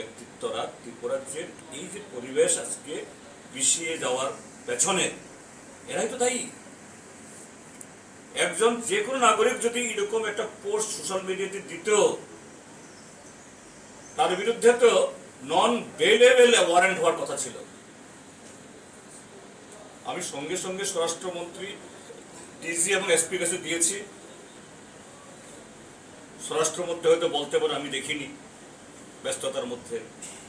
ব্যক্তিত্বরা ত্রিপুরাজ্যের এই যে পরিবেশ আজকে পিছিয়ে যাওয়ার পেছনে এরাই তো দায়ী। একজন যে কোনো নাগরিক যদি এরকম একটা পোস্ট সোশ্যাল মিডিয়াতে দিত, তার বিরুদ্ধে তো নন বেলেবল ওয়ারেন্ট হওয়ার কথা ছিল। আমি সঙ্গে সঙ্গে স্বরাষ্ট্রমন্ত্রী, ডিজি এবং এসপির কাছে দিয়েছি। স্বরাষ্ট্রমন্ত্রী হয়তো বলতে পারেন আমি দেখিনি, ব্যস্ততার মধ্যে।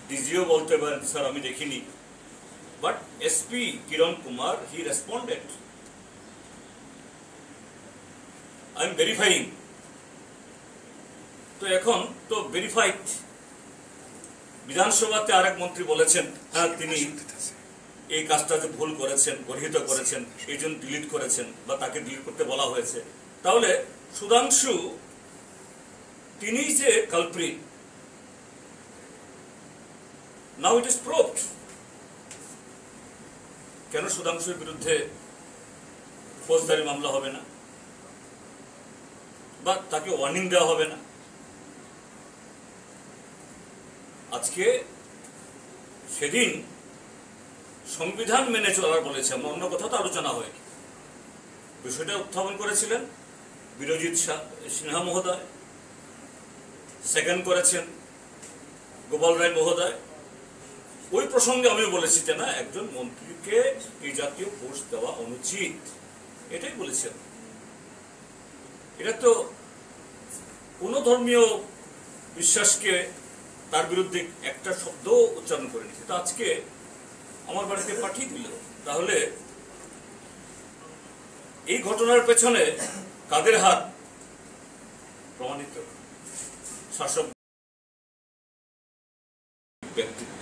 ডিজিও বলতে পারেন স্যার আমি দেখিনি। But SP Kiran Kumar he responded, I am verifying. তো এখন তো ভেরিফাইড। বিধানসভাতে আরেক মন্ত্রী বলেছেন হ্যাঁ তিনি এই কাজটা যে ভুল করেছেন, গর্হিত করেছেন, এই জন্য ডিলিট করেছেন বা তাকে ডিলিট করতে বলা হয়েছে। তাহলে সুধাংশু তিনি যে culprit, now it is proved. কেন সুধাংশুর বিরুদ্ধে ফৌজদারি মামলা হবে না বা তাকে ওয়ার্নিং দেওয়া হবে না? আজকে সেদিন সংবিধান মেনে চলার বলেছে, আমরা অন্য কথা তো আলোচনা হয়নি। বিষয়টা উত্থাপন করেছিলেন বিরজিৎ সিনহা মহোদয়, সেকেন্ড করেছেন গোপাল রায় মহোদয়। ওই প্রসঙ্গে আমি বলেছি যে না, একজন মন্ত্রীকে এই জাতীয় পোস্ট দেওয়া অনুচিত, এটাই বলেছেন। এটা তো কোন ধর্মীয় বিশ্বাসকে তার বিরুদ্ধে একটা শব্দ উচ্চারণ করেনি। তো আজকে আমার বাড়িতে পাঠিয়ে দিল। তাহলে এই ঘটনার পেছনে কাদের হাত প্রমাণিত? শাসক ব্যক্তিত্ব।